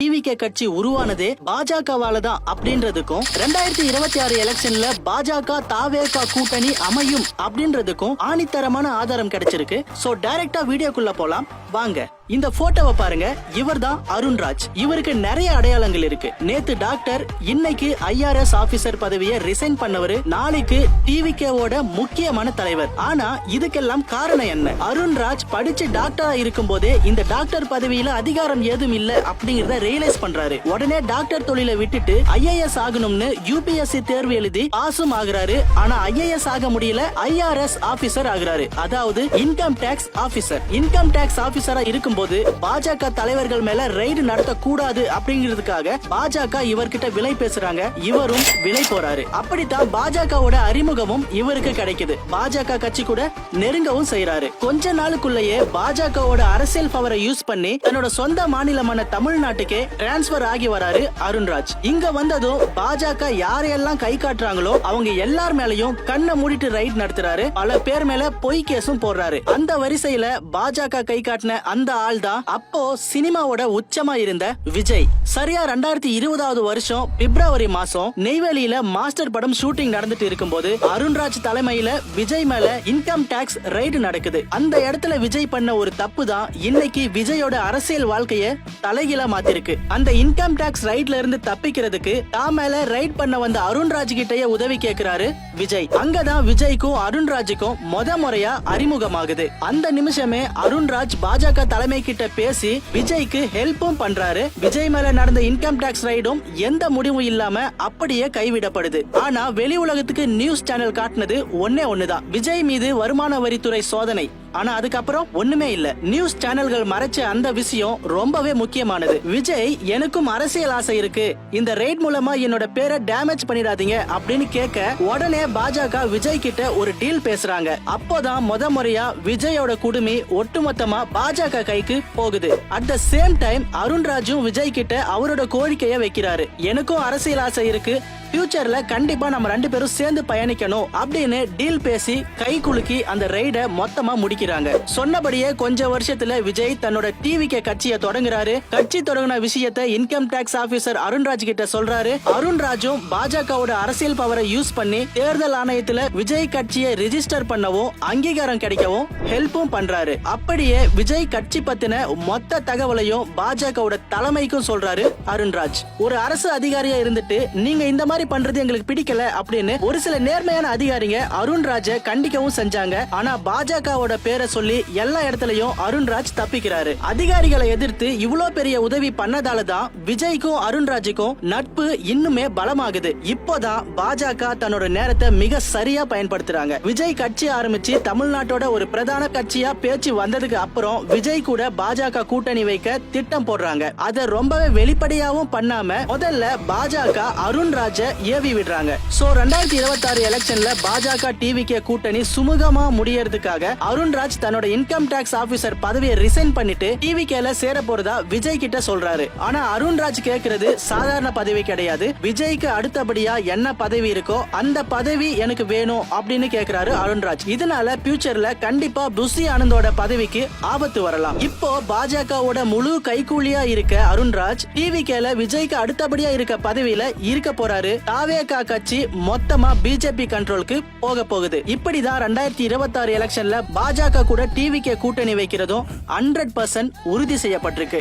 TVK கட்சி உருவானதே பாஜகவால தான் அப்படின்றதுக்கும் 2026 எலெக்ஷன்ல பாஜக தாவேகா கூட்டணி அமையும் அப்படின்றதுக்கும் ஆணித்தரமான ஆதாரம் கிடைச்சிருக்கு. சோ டைரக்டா வீடியோக்குள்ள போலாம் வாங்க. இந்த போட்டோவை பாருங்க. இவர்தான் அருண்ராஜ். இவருக்கு நிறைய அடையாளங்கள் இருக்கு. நேத்து டாக்டர், இன்னைக்கு IRS ஆபீசர் பதவியை ரிசைன் பண்ணவரு, நாளைக்கு டிவிகேவோட முக்கியமான தலைவர். ஆனா இதுக்கெல்லாம் காரணம் என்ன? அருண்ராஜ் படிச்சு டாக்டரா இருக்கும் போதே இந்த டாக்டர் பதவியில அதிகாரம் ஏதும் இல்ல அப்படிங்கறத ரியலைஸ் பண்றாரு. உடனே டாக்டர் தொழிலை விட்டுட்டு IAS ஆகணும்னு UPSC தேர்வு எழுதி பாஸும் ஆகுறாரு. ஆனா IAS ஆக முடியல, IRS ஆபீசர் ஆகுறாரு. அதாவது income tax officer. Income tax ஆபீசரா இருக்கும் போது பாஜக தலைவர்கள் மேல ரெய்டு நடத்த கூடாது அப்படிங்கிறதுக்காக பாஜக இவர்கிட்ட விலை பேசுறாங்க. இவரும் விலை போறாரு. அப்படித்தான் பாஜகவோட அறிமுகமும் இவருக்கு கிடைக்குது. பாஜக கட்சி கூட நெருங்கவும் செய்யறாரு. கொஞ்ச நாளுக்குள்ளேயே பாஜகவோட அரசியல் பவரை யூஸ் பண்ணி தன்னோட சொந்த மாநிலமான தமிழ்நாட்டுக்கே டிரான்ஸ்பர் ஆகி வராரு அருண்ராஜ். இங்க வந்ததும் பாஜக யாரையெல்லாம் கை காட்டுறாங்களோ அவங்க எல்லார் மேலயும் கண்ணை மூடிட்டு ரைட் நடத்துறாரு. பல பேர் மேல பொய் கேஸும் போடுறாரு. அந்த வரிசையில பாஜக கை காட்டின அந்த ஆள் தான் அப்போ சினிமாவோட உச்சமா இருந்த விஜய். சரியா 2020 வருஷம் பிப்ரவரி மாசம் நெய்வேலியில மாஸ்டர் படம் ஷூட்டிங் நடந்துட்டு இருக்கும்போது அருண்ராஜ் தலைமையில விஜய் மேல இன்கம் டாக்ஸ் ரைடு நடக்குது. அந்த இடத்துல விஜய் பண்ண ஒரு தப்பு தான் இன்னைக்கு விஜயோட அரசியல் வாழ்க்கைய தலைகீழா மாத்திருக்கு. அந்த இன்கம் டாக்ஸ் ரைட்ல இருந்து தப்பிக்கிறதுக்கு தான் மேல ரைட் பண்ண வந்த அருண்ராஜ் கிட்டயே உதவி கேட்கிறாரு விஜய். அங்கதான் விஜய்க்கும் அருண்ராஜுக்கும் முறையா அறிமுகமாகுது. அந்த நிமிஷமே அருண்ராஜ் பாஜக தலைமை கிட்ட பேசி விஜய்க்கு ஹெல்ப்பும் பண்றாரு. விஜய் மேல நடந்த இன்கம் டாக்ஸ் ரைடும் எந்த முடிவும் இல்லாம அப்படியே கைவிடப்படுது. ஆனா வெளி உலகத்துக்கு நியூஸ் சேனல் காட்டினது ஒன்னே ஒண்ணுதான், விஜய் மீது வருமான வரித்துறை சோதனை. ஆனா அதுக்கப்புறம் ஒண்ணுமே இல்ல. நியூஸ் சேனல்கள் மறைச்ச அந்த விஷயம் ரொம்பவே முக்கியமானது. விஜய், எனக்கும் அரசியல் ஆசை இருக்கு, இந்த ரெய்ட் மூலமா என்னோட பேரை டேமேஜ் பண்ணிடாதீங்க அப்படின்னு கேட்க உடனே பாஜக விஜய் கிட்ட ஒரு டீல் பேசுறாங்க. அப்போதான் முறையா விஜயோட குடுமி ஒட்டுமொத்தமா பாஜக கைக்கு போகுது. அட் த சேம் டைம் அருண்ராஜும் விஜய் கிட்ட அவரோட கோரிக்கையை வைக்கிறாரு. எனக்கும் அரசியல் ஆசை இருக்கு, ஃபியூச்சர்ல கண்டிப்பா நம்ம ரெண்டு பேரும் சேர்ந்து பயணிக்கணும் அப்படின்னு டீல் பேசி கை குலுக்கி அந்த ரெய்ட மொத்தமா முடிக்கிறாங்க. சொன்னபடியே கொஞ்ச வருஷத்துல விஜய் தன்னோட டிவிகே கட்சியை தொடங்குறாரு. கட்சி தொடங்கின விஷயத்தை இன்கம் டாக்ஸ் ஆபீசர் அருண்ராஜ் கிட்ட சொல்றாரு. அருண்ராஜும் பாஜகவோட அரசியல் பவரை யூஸ் பண்ணி தேர்தல் ஆணையத்துல விஜய் கட்சியை ரிஜிஸ்டர் பண்ணவும் அங்கீகாரம் கிடைக்கவும் ஹெல்ப்பும் பண்றாரு. அப்படியே விஜய் கட்சி பத்தின மொத்த தகவலையும் பாஜகவோட தலைமைக்கும் சொல்றாரு அருண்ராஜ். ஒரு அரசு அதிகாரியா இருந்துட்டு நீங்க இந்த மாதிரி பண்றது எங்களுக்கு பிடிக்கல அப்படின்னு ஒரு சில நேர்மையான அதிகாரிங்க அருண்ராஜ கண்டிக்கவும் செஞ்சாங்க. ஆனா பாஜகவோட பேரை சொல்லி எல்லா இடத்துலயும் அருண்ராஜ் தப்பிக்கிறாரு. அதிகாரிகளை எதிர்த்து இவ்வளவு பெரிய உதவி பண்ணதாலதான் விஜய்க்கும் அருண்ராஜுக்கும் நட்பு இன்னுமே பலமாகுது. இப்போதான் பாஜக தன்னோட நேரத்தை மிக சரியா பயன்படுத்துறாங்க. விஜய் கட்சி ஆரம்பிச்சு தமிழ்நாட்டோட ஒரு பிரதான கட்சியா பேச்சு வந்ததுக்கு அப்புறம் விஜய் கூட பாஜக கூட்டணி வைக்க திட்டம் போடுறாங்க. அதை ரொம்பவே வெளிப்படையாவும் பண்ணாம முதல்ல பாஜக அருண்ராஜ ஏவி விடுறாங்க. சோ 2026 எலெக்ஷன்ல பாஜக டிவிகே கூட்டணி சுமூகமா முடியறதுக்காக அருண்ராஜ் தன்னோட இன்கம் டாக்ஸ் ஆபீசர் பதவியை ரிசைன் பண்ணிட்டு டிவிகேல சேர போறதா விஜய் கிட்ட சொல்றாரு. ஆனா அருண்ராஜ் கேக்குறது சாதாரண பதவி கிடையாது. விஜய்க்கு அடுத்தபடியா என்ன பதவி இருக்கோ அந்த பதவி எனக்கு வேணும் அப்படின்னு கேக்குறாரு அருண்ராஜ். இதனால ஃபியூச்சர்ல கண்டிப்பா புஷி ஆனந்தோட பதவிக்கு ஆபத்து வரலாம். இப்போ பாஜகவோட முழு கைகூலியா இருக்க அருண்ராஜ் டிவிகேல விஜய்க்கு அடுத்தபடியா இருக்க பதவியில இருக்க போறாரு. தாவேகா கட்சி மொத்தமா பிஜேபி கண்ட்ரோலுக்கு போக போகுது. இப்படிதான் 2026 எலெக்ஷன்ல பாஜக கூட டிவிகே கூட்டணி வைக்கிறதும் 100% உறுதி செய்யப்பட்டிருக்கு.